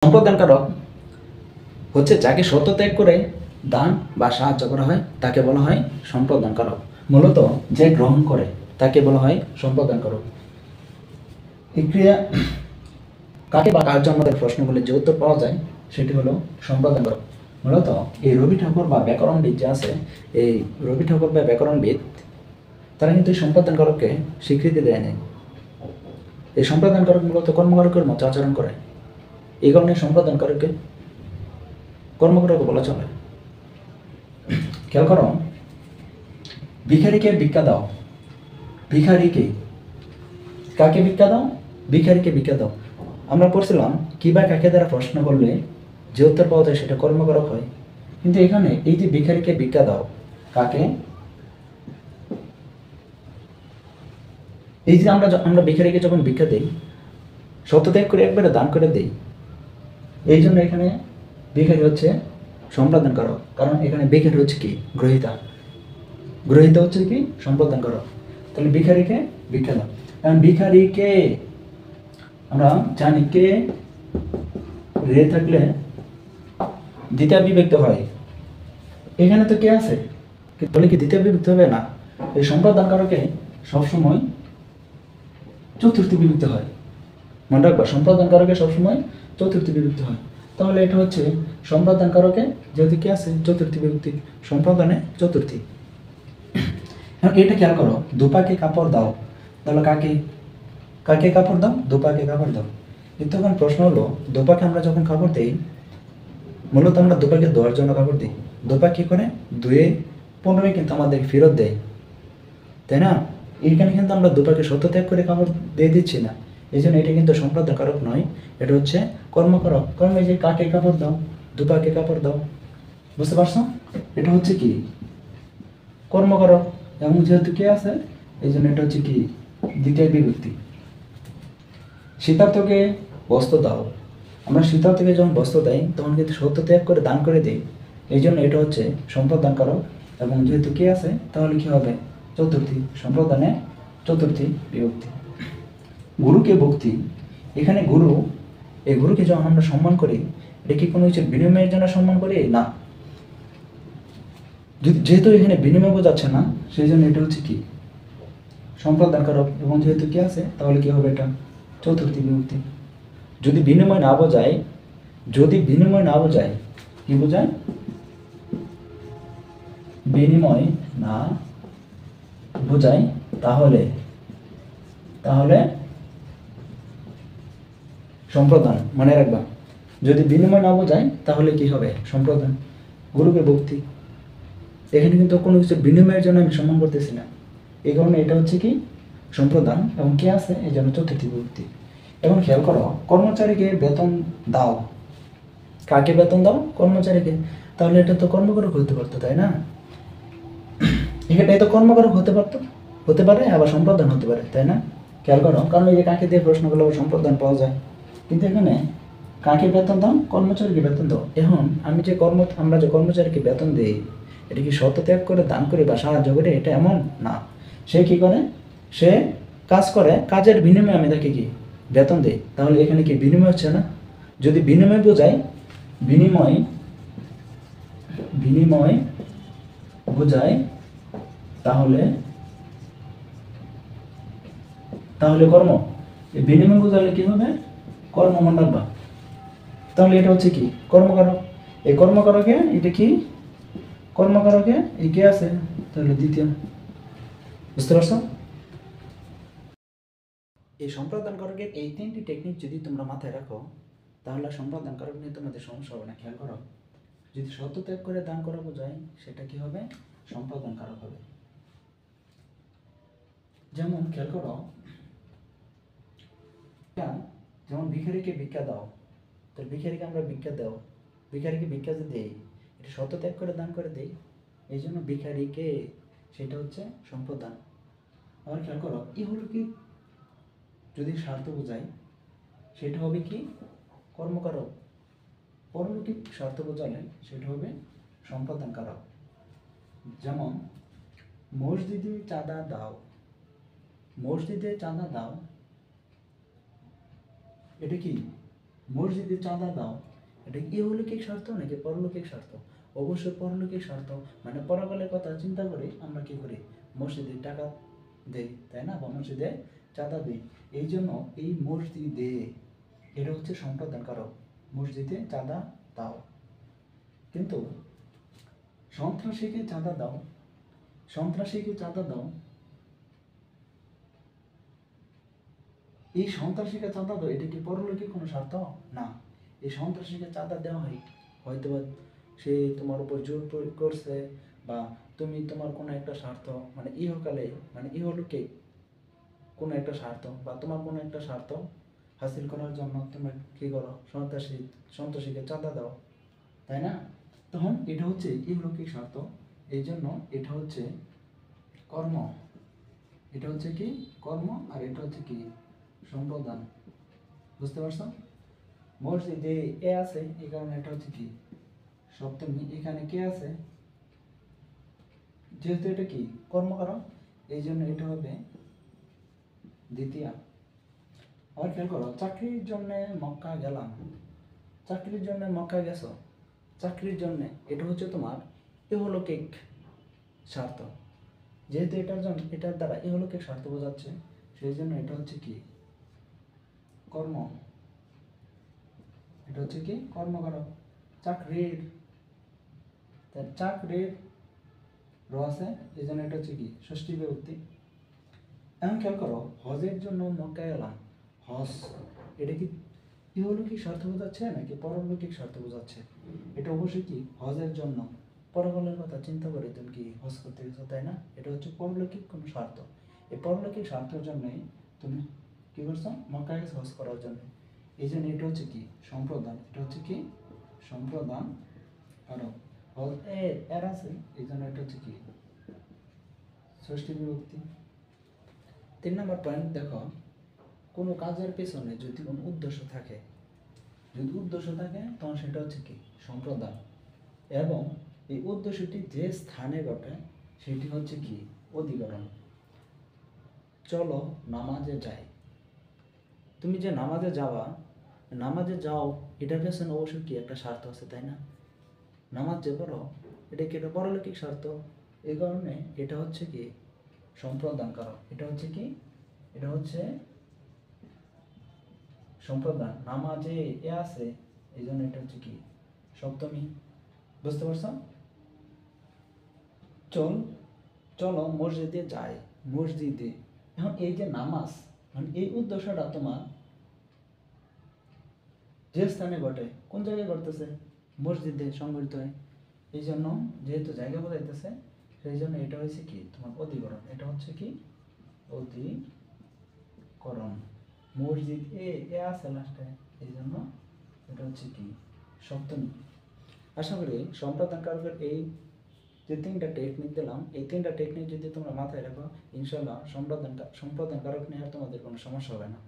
সম্প্রদানকারক হচ্ছে যাকে সত্যত্যাগ করে দান বা সাহায্য করা হয় তাকে বলা হয় সম্প্রদানকারক। মূলত যে গ্রহণ করে তাকে বলা হয় সম্প্রদানকারক। এই ক্রিয়া কাকে বা কার জন্য প্রশ্নগুলি যে উত্তর পাওয়া যায় সেটি হলো সম্প্রদানকারক। মূলত এই রবি ঠাকুর বা ব্যাকরণবিদ যে আছে, এই রবি ঠাকুর বা ব্যাকরণবিদ তারা কিন্তু এই সম্প্রদানকারককে স্বীকৃতি দেয় নাই। এই সম্প্রদানকারক মূলত কর্মকারকের মতো আচরণ করে, এই কারণে সম্প্রদানকারককে কর্মকারক বলা চলে। খেয়াল করো, ভিখারিকে ভিক্ষা দাও। ভিখারিকে, কাকে ভিক্ষা দাও? ভিখারিকে ভিক্ষা দাও। আমরা পড়ছিলাম কি বা কাকে দ্বারা প্রশ্ন করলে যে উত্তর পাওয়া যায় সেটা কর্মকারক হয়। কিন্তু এখানে এই যে ভিখারিকে ভিক্ষা দাও, কাকে? এই যে আমরা ভিখারিকে যখন ভিক্ষা দেই, সত্যত্যাগ করে একবারে দান করে দেই, এই জন্য এখানে ভিখারি হচ্ছে সম্প্রদানকারক। কারণ এখানে ভিখারি হচ্ছে কি? গ্রহিতা। গ্রহিতা হচ্ছে কি? সম্প্রদানকারক। তাহলে ভিখারিকে ভিক্ষা দাও। কারণ ভিখারিকে আমরা জানি কে রে থাকলে দ্বিতীয় বিভক্ত হয়। এখানে তো কে আছে, বলে কি দ্বিতীয় বিভক্ত হবে না? এই সম্প্রদানকারকে সবসময় চতুর্থী বিভক্ত হয়। মনে রাখবা, সম্প্রদানকারকে সবসময় চতুর্থী বিভক্তি হয়। তাহলে এটা হচ্ছে সম্প্রদানকারকে যেহেতু কি আছে চতুর্থী বিভক্তি, সম্প্রদানে চতুর্থী। এখন এটা খেয়াল করো, দুপাকে কাপড় দাও। তাহলে কাকে কাকে কাপড় দাও? দুপাকে কাপড় দাও। কিন্তু এখন প্রশ্ন হলো, দুপাকে আমরা যখন কাপড় দিই, মূলত আমরা দুপাকে ধোয়ার জন্য কাপড় দিই। দুপা কি করে? ধুয়ে 15 কিন্তু আমাদের ফেরত দেয়, তাই না? এইখানে কিন্তু আমরা দুপাকে সত্যত্যাগ করে কাপড় দিয়ে দিচ্ছি না, এই জন্য এটা কিন্তু সম্প্রদানকারক নয়, এটা হচ্ছে কর্মকারক। কারণ এই যে কাকে কাপড় দাও, দুপাকে কাপড় দাও, বুঝতে পারছো? এটা হচ্ছে কি? কর্মকারক। এবং যেহেতু কে আছে, এই জন্য এটা হচ্ছে কি? দ্বিতীয় বিভক্তি। শীতার্থকে বস্ত্র দাও। আমরা শীতার্থকে যখন বস্ত্র দেয় তখন কিন্তু সত্যত্যাগ করে দান করে দিই, এই জন্য এটা হচ্ছে সম্প্রদানকারক। এবং যেহেতু কে আছে তাহলে কি হবে? চতুর্থী, সম্প্রদানে চতুর্থী বিভক্তি। গুরুকে ভক্তি। এখানে গুরু, এই গুরুকে যখন আমরা সম্মান করি, এটা কি কোনো কিছু বিনিময়ের জন্য সম্মান করি? না। যেহেতু এখানে বিনিময় বোঝাচ্ছে না, সেই জন্য এটা হচ্ছে কি? সম্প্রদানকারক। এবং যেহেতু কি আছে তাহলে কি হবে? এটা চতুর্থী বিভক্তি। যদি বিনিময় না বোঝায়, যদি বিনিময় না বোঝায়, কি বোঝায়? বিনিময় না বোঝায়, তাহলে তাহলে সম্প্রদান। মনে রাখবা, যদি বিনিময় না বোঝায় তাহলে কি হবে? সম্প্রদান। গুরুকে ভক্তি, এখানে কিন্তু কোনো কিছু বিনিময়ের জন্য আমি সম্মান করতেছি না, এই কারণে এটা হচ্ছে কি? সম্প্রদান। এবং কে আছে এই জন্য চতুর্থী বিভক্তি। এখন খেয়াল করো, কর্মচারীকে বেতন দাও। কাকে বেতন দাও? কর্মচারীকে। তাহলে এটা তো কর্মকারক হতে পারতো, তাই না? এটাই তো কর্মকারক হতে পারতো, হতে পারে, আবার সম্প্রদান হতে পারে, তাই না? খেয়াল করো, কারণ এই যে কাকে দিয়ে প্রশ্নগুলো সম্প্রদান পাওয়া যায়, কিন্তু এখানে কাকে বেতন দাও? কর্মচারীকে বেতন দাও। এখন আমরা যে কর্মচারীকে বেতন দিই, এটা কি সত্যত্যাগ করে দান করে বা সাহায্য করে? এটা এমন না। সে কি করে? সে কাজ করে, কাজের বিনিময়ে আমি তাকে কি বেতন দিই। তাহলে এখানে কি বিনিময় হচ্ছে না? যদি বিনিময় বোঝায়, বিনিময় বিনিময় বোঝায়, তাহলে তাহলে কর্ম। এই বিনিময় বোঝালে কি হবে? কর্ম। মনে রাখবা। তাহলে এটা হচ্ছে কি? কর্মকারক। এই কর্মকারকে এটা কি? কর্মকারকে এই কে আছে, তাহলে দ্বিতীয়। বুঝতে পারছো? এই সম্প্রদানকারকের এই 3টি টেকনিক যদি তোমরা মাথায় রাখো, তাহলে সম্প্রদানকারক নিয়ে তোমাদের সমস্যা হবে না। খেয়াল করো, যদি সত্যত্যাগ করে দান করা বোঝায়, সেটা কি হবে? সম্প্রদানকারক হবে। যেমন খেয়াল করো, যেমন ভিখারিকে ভিক্ষা দাও, তো ভিখারিকে আমরা ভিক্ষা দাও, ভিখারিকে ভিক্ষা যে দেই, এটা সত্যত্যাগ করে দান করে দেই, এই জন্য ভিখারিকে, সেটা হচ্ছে সম্প্রদান। আবার খেয়াল করো, ই হলো কি? যদি স্বার্থ বোঝায়, সেটা হবে কি? কর্মকারক। পরলৌকিক স্বার্থ বোঝালে সেটা হবে সম্প্রদানকারক। যেমন মসজিদে চাঁদা দাও। মসজিদে চাঁদা দাও, এটা কি? মসজিদে চাঁদা দাও, এটা ইহলৌকিক স্বার্থ নাকি পরলৌকিক স্বার্থ? অবশ্যই পরলৌকিক স্বার্থ, মানে পরকালের কথা চিন্তা করে আমরা কি করি, মসজিদে টাকা দেই, তাই না, বা মসজিদে চাঁদা দিই। এই জন্য এই মসজিদে, এটা হচ্ছে সম্প্রদান কারক, মসজিদে চাঁদা দাও। কিন্তু সন্ত্রাসীকে চাঁদা দাও, সন্ত্রাসীকে চাঁদা দাও, এই সন্ত্রাসীকে চাঁদা দাও, এটা কি পরলৌকিক কোনো স্বার্থ? না। এই সন্ত্রাসীকে চাঁদা দেওয়া হয় হয়তো বা সে তোমার উপর জোর প্রয়োগ করছে, বা তুমি তোমার কোনো একটা স্বার্থ, মানে ইহকালে, মানে ইহলৌকিক কোনো একটা স্বার্থ, বা তোমার কোনো একটা স্বার্থ হাসিল করার জন্য তুমি কী করো, সন্ত্রাসীকে চাঁদা দাও, তাই না? তখন এটা হচ্ছে ইহলৌকিক স্বার্থ। এই জন্য এটা হচ্ছে কর্ম, এটা হচ্ছে কি কর্ম, আর এটা হচ্ছে কি সম্প্রদান। বুঝতে পারছো? মসজিদে এ আছে, এই কারণে এটা হচ্ছে কি সপ্তমী, এখানে কে আছে, যেহেতু এটা কি কর্মকারক, এই জন্য এটা হবে দ্বিতীয়া। আবার খেয়াল করো, চাকরির জন্য মক্কা গেলাম, চাকরির জন্য মক্কা গেছো, চাকরির জন্য, এটা হচ্ছে তোমার ইহলৌকিক স্বার্থ। যেহেতু এটার দ্বারা ইহলৌকিক স্বার্থ বোঝাচ্ছে, সেই জন্য এটা হচ্ছে কি কর্ম, এটা হচ্ছে কি কর্মকারক। চাকরির, চাকরির র আছে, এই জন্য এটা হচ্ছে কি ষষ্ঠী বিভক্তি। এখন খেয়াল করো, হজের জন্য মক্কায় এলাম, হজ, এটা কি ইহলৌকিক স্বার্থ বোঝাচ্ছে নাকি পরলৌকিক স্বার্থ বোঝাচ্ছে? এটা অবশ্যই কি হজের জন্য, পরকালের কথা চিন্তা করে তুমি কি হজ করতে গেছো, তাই না? এটা হচ্ছে পরলৌকিক কোনো স্বার্থ। এই পরলৌকিক স্বার্থের জন্যই তুমি কি করছো, মক্কায় গেছো হজ করার জন্য। এই জন্য এটা হচ্ছে কি সম্প্রদান, এটা হচ্ছে কি সম্প্রদান কারক। হজ এর আছে, এই জন্য এটা হচ্ছে কি ষষ্ঠী বিভক্তি। 3 নম্বর পয়েন্ট দেখো, কোনো কাজের পেছনে যদি কোনো উদ্দেশ্য থাকে, যদি উদ্দেশ্য থাকে তখন সেটা হচ্ছে কি সম্প্রদান, এবং এই উদ্দেশ্যটি যে স্থানে ঘটে সেটি হচ্ছে কি অধিকরণ। চলো নামাজে যাই, তুমি যে নামাজে যাওয়া, নামাজে যাও, এটার পেছনে অবশ্যই কি একটা স্বার্থ আছে, তাই না? নামাজ যে পড়ো, এটা কি একটা পরলৌকিক স্বার্থ, এই কারণে এটা হচ্ছে কি সম্প্রদান কারক। এটা হচ্ছে কি, এটা হচ্ছে সম্প্রদান, নামাজে এ আছে, এই জন্য এটা হচ্ছে কি সপ্তমী। বুঝতে পারছো? চলো মসজিদে যাই, মসজিদে, এখন এই যে নামাজ, মানে এই উদ্দেশ্যটা তোমার যে স্থানে ঘটে, কোন জায়গায় ঘটতেছে, মসজিদে সংঘটিত হয়। এই জন্য যেহেতু জায়গা বোঝাইতেছে, সেই জন্য এটা হচ্ছে কি তোমার অধিকরণ, এটা হচ্ছে কি অধিকরণ। মসজিদ এ আছে লাস্টে, এই জন্য এটা হচ্ছে কি সপ্তমী। আশা করি সম্প্রদান কারকের এই যে 3টা টেকনিক দিলাম, এই 3টা টেকনিক যদি তোমরা মাথায় রাখো, ইনশাল্লাহ সম্প্রদান কারক নিয়ে আর তোমাদের কোনো সমস্যা হবে না।